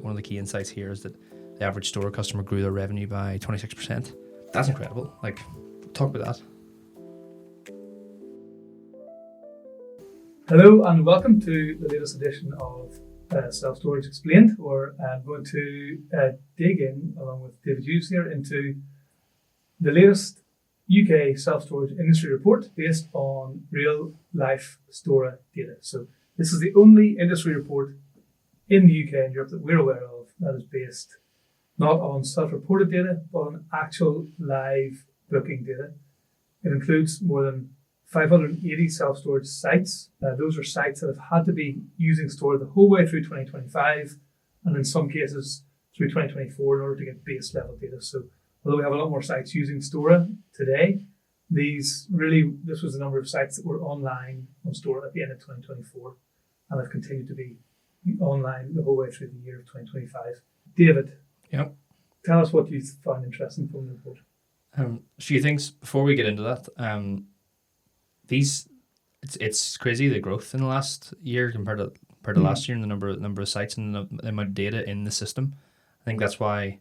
one of the key insights here is that the average store customer grew their revenue by 26%. That's incredible. Like, talk about that. Hello and welcome to the latest edition of Self-Storage Explained. We're going to dig in, along with David Hughes here, into the latest UK self-storage industry report based on real-life Stora data. So this is the only industry report in the UK and Europe that we're aware of that is based not on self-reported data, but on actual live booking data. It includes more than 580 self-storage sites. Those are sites that have had to be using Stora the whole way through 2025, and in some cases through 2024 in order to get base level data. So although we have a lot more sites using Stora today, this was the number of sites that were online on Stora at the end of 2024 and have continued to be online the whole way through the year of 2025. David, Yep. Tell us what you found interesting from the report. A few things before we get into that. It's crazy the growth in the last year compared to last year, and the number of sites and the amount of data in the system. I think that's why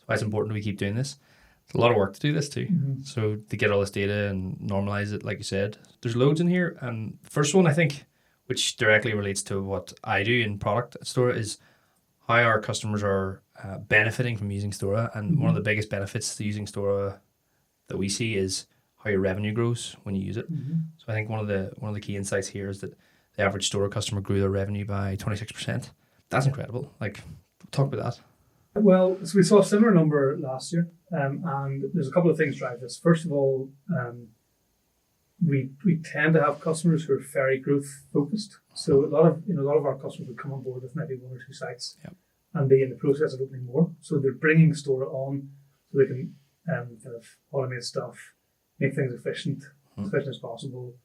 it's important we keep doing this. It's a lot of work to do this too. Mm-hmm. So to get all this data and normalize it, like you said, there's loads in here. And first one, I think, which directly relates to what I do in product at Stora, is how our customers are benefiting from using Stora. And one of the biggest benefits to using Stora that we see is how your revenue grows when you use it. Mm-hmm. So I think one of the key insights here is that the average Stora customer grew their revenue by 26%. That's incredible. Like, talk about that. Well, so we saw a similar number last year, and there's a couple of things drive this. First of all, we tend to have customers who are very growth focused. So a lot of our customers would come on board with maybe one or two sites, Yep. and be in the process of opening more. So they're bringing Stora on so they can kind of automate stuff, make things efficient as possible.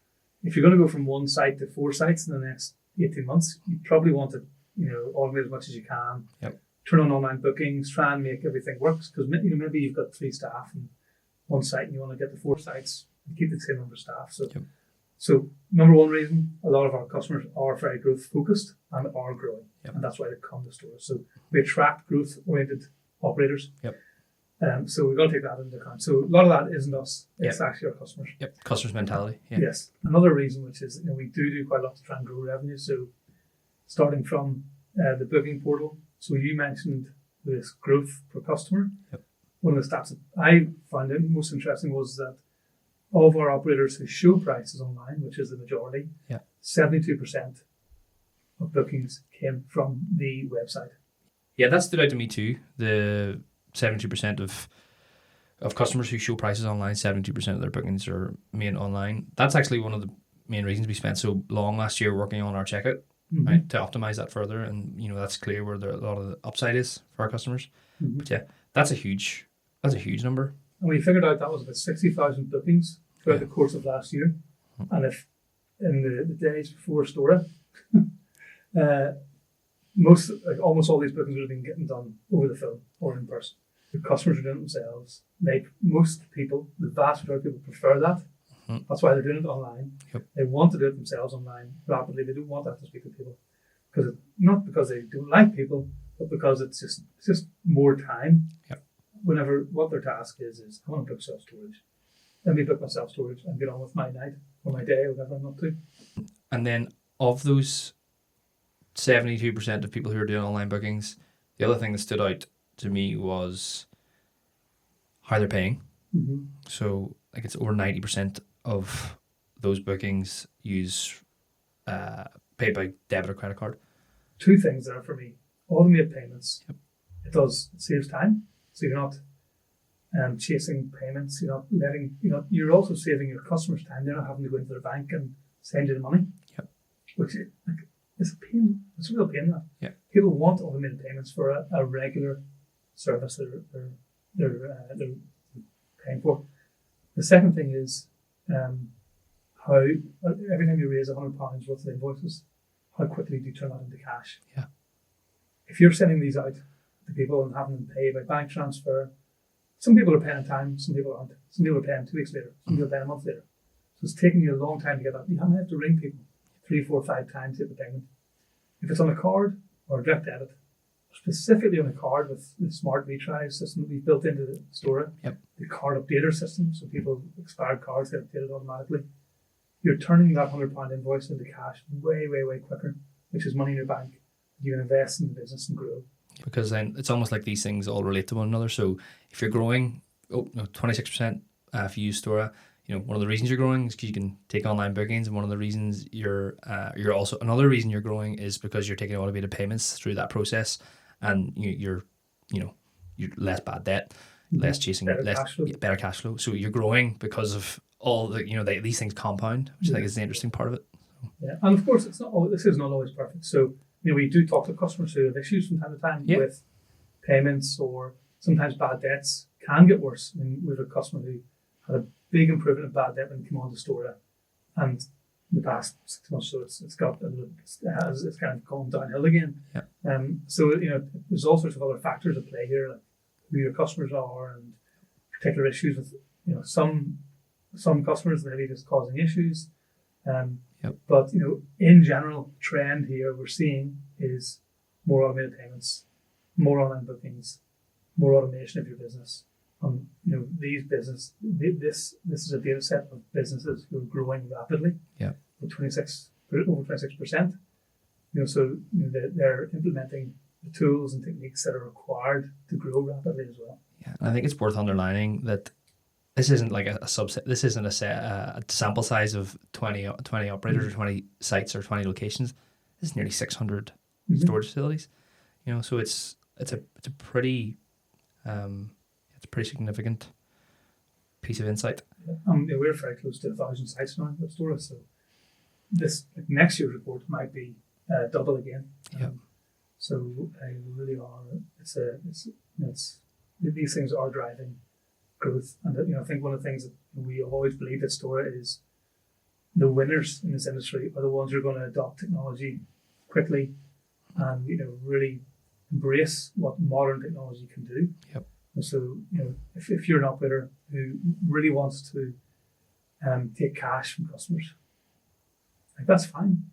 If you're going to go from one site to 4 sites in the next 18 months, you probably want to automate as much as you can. Yep. Turn on online bookings, try and make everything work, because maybe you've got 3 staff in one site and you want to get to 4 sites and keep the same number of staff. So number one reason, a lot of our customers are very growth focused and are growing, and that's why they come to Stora. So we attract growth oriented operators. Yep. So we've got to take that into account. So a lot of that isn't us; it's actually our customers. Yep, customers' mentality. Yeah. Yes. Another reason, which is we do quite a lot to try and grow revenue. So starting from the booking portal. So you mentioned this growth per customer. Yep. One of the stats that I found most interesting was that of our operators who show prices online, which is the majority, 72% of bookings came from the website. Yeah, that stood out to me too. The 72% of customers who show prices online, 72% of their bookings are made online. That's actually one of the main reasons we spent so long last year working on our checkout, right, to optimize that further. And that's clear where a lot of the upside is for our customers. Mm-hmm. But yeah, that's a huge number. And we figured out that was about 60,000 bookings throughout the course of last year. Mm-hmm. And if in the days before Stora, almost all these bookings would have been getting done over the phone or in person. The customers are doing it themselves. Most people, the vast majority of people prefer that. Mm-hmm. That's why they're doing it online. Yep. They want to do it themselves online rapidly. They don't want to have to speak to people, not because they don't like people, but because it's just more time. Yep. Whenever what their task is I want to book self-storage. Let me book my self-storage and get on with my night or my day or whatever I'm up to. And then of those 72% of people who are doing online bookings, the other thing that stood out to me was how they're paying. Mm-hmm. So it's over 90% of those bookings use paid by debit or credit card. 2 things there for me. Automated payments. Yep. It saves time. So you're not chasing payments. You're also saving your customers time. They're not having to go into their bank and send you the money. Yep. Which is a pain. It's a real pain. That. Yeah. People want automated payments for a regular service they're paying for. The second thing is how every time you raise £100 worth of invoices, how quickly do you turn that into cash? Yeah. If you're sending these out to people and having them pay by bank transfer, some people are paying in time, some people aren't. Some people are paying 2 weeks later, some people are paying a month later. So it's taking you a long time to get that. You have to ring people 3, 4, 5 times to get the payment. If it's on a card or a direct debit, specifically on a card with the smart retry system that we've built into the store. Yep. The card updater system, so people expired cards get updated automatically. You're turning that £100 invoice into cash way, way, way quicker, which is money in your bank. You can invest in the business and grow. Because then it's almost like these things all relate to one another. So if you're growing, 26% if you use Stora, one of the reasons you're growing is because you can take online bookings, and one of the reasons you're also, another reason you're growing is because you're taking automated payments through that process, and you're less bad debt, less chasing, better cash flow. So you're growing because of all the these things compound, which I think is the interesting part of it. Yeah, and of course this is not always perfect. So we do talk to customers who have issues from time to time with payments, or sometimes bad debts can get worse. I mean, we have a customer who had a big improvement of bad debt when he came on to Stora, and in the past 6 months or so it's kind of gone downhill again. Yeah. So there's all sorts of other factors at play here, like who your customers are and particular issues with some customers maybe just causing issues. But in general, trend here we're seeing is more automated payments, more online bookings, more automation of your business. This is a data set of businesses who are growing rapidly. Yeah. With over 26%. They're implementing the tools and techniques that are required to grow rapidly as well. Yeah, and I think it's worth underlining that this isn't like a subset. This isn't a sample size of 20 operators or 20 sites or 20 locations. This is nearly 600 storage facilities. So it's a pretty significant piece of insight. Yeah. We're very close to 1,000 sites now at Stora, so this next year's report might be double again. So I really are. These things are driving growth, and I think one of the things that we always believe at Stora is the winners in this industry are the ones who are going to adopt technology quickly and really embrace what modern technology can do. Yep. And so if you're an operator who really wants to take cash from customers, like that's fine.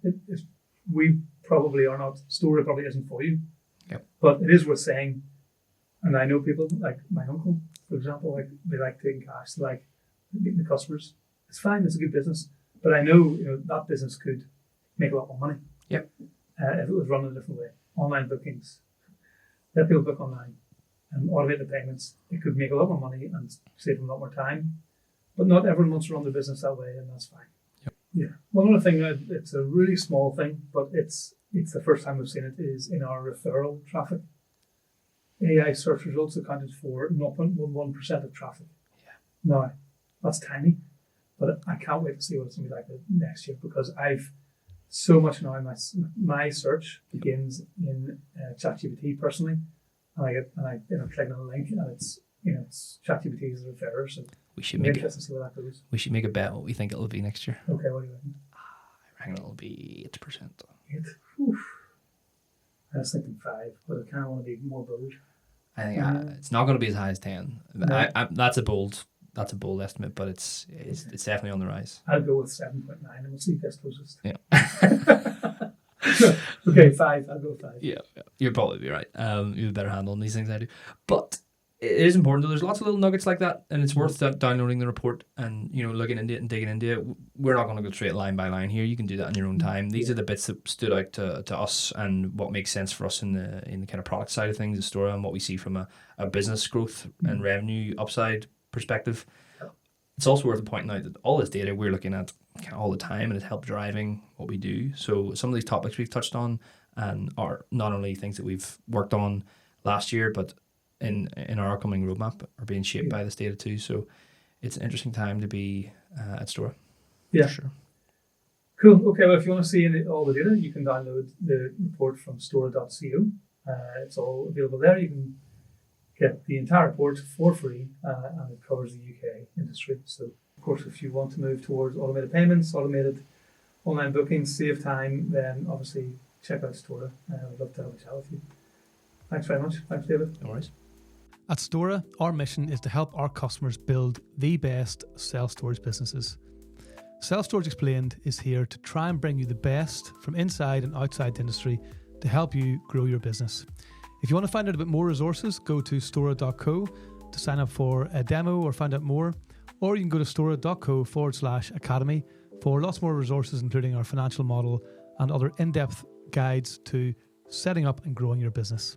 We probably are not. Stora probably isn't for you. Yep. But it is worth saying. And I know people like my uncle, for example, like they like taking cash, they like meeting the customers. It's fine, it's a good business. But I know, that business could make a lot more money. Yep. If it was run in a different way. Online bookings. Let people book online and automate the payments. It could make a lot more money and save them a lot more time. But not everyone wants to run their business that way, and that's fine. Yep. Yeah. One other thing, it's a really small thing, but it's the first time we've seen it, is in our referral traffic. AI search results accounted for 0.11% of traffic. Yeah. Now, that's tiny, but I can't wait to see what it's going to be like next year, because I've so much now. My search begins in ChatGPT personally, and I click on a link, and it's ChatGPT as a referrer. So we should make interested to see where that goes. We should make a bet what we think it'll be next year. Okay, what do you reckon? I reckon it'll be 8%. 8. Oof. I was thinking 5, but I kind of want to be more bold. I think it's not going to be as high as 10. No. That's a bold estimate, but it's definitely on the rise. I'll go with 7.9, and we'll see if that's closest. Yeah. Okay, 5. I'll go with 5. Yeah, you'll probably be right. You have a better handle on these things than I do, but it is important. There's lots of little nuggets like that, and it's worth downloading the report and looking into it and digging into it. We're not going to go straight line by line here. You can do that in your own time. These are the bits that stood out to us and what makes sense for us in the kind of product side of things, the store, and what we see from a business growth and revenue upside perspective. It's also worth pointing out that all this data we're looking at all the time, and it's helped driving what we do. So some of these topics we've touched on and are not only things that we've worked on last year, but in our upcoming roadmap are being shaped by this data too. So it's an interesting time to be at Stora. Yeah. For sure. Cool. Okay, well, if you want to see all the data, you can download the report from stora.co. It's all available there. You can get the entire report for free, and it covers the UK industry. So, of course, if you want to move towards automated payments, automated online bookings, save time, then obviously check out Stora. I'd love to have a chat with you. Thanks very much. Thanks, David. No worries. At Stora, our mission is to help our customers build the best self-storage businesses. Self-Storage Explained is here to try and bring you the best from inside and outside the industry to help you grow your business. If you want to find out a bit more resources, go to stora.co to sign up for a demo or find out more, or you can go to stora.co/academy for lots more resources, including our financial model and other in-depth guides to setting up and growing your business.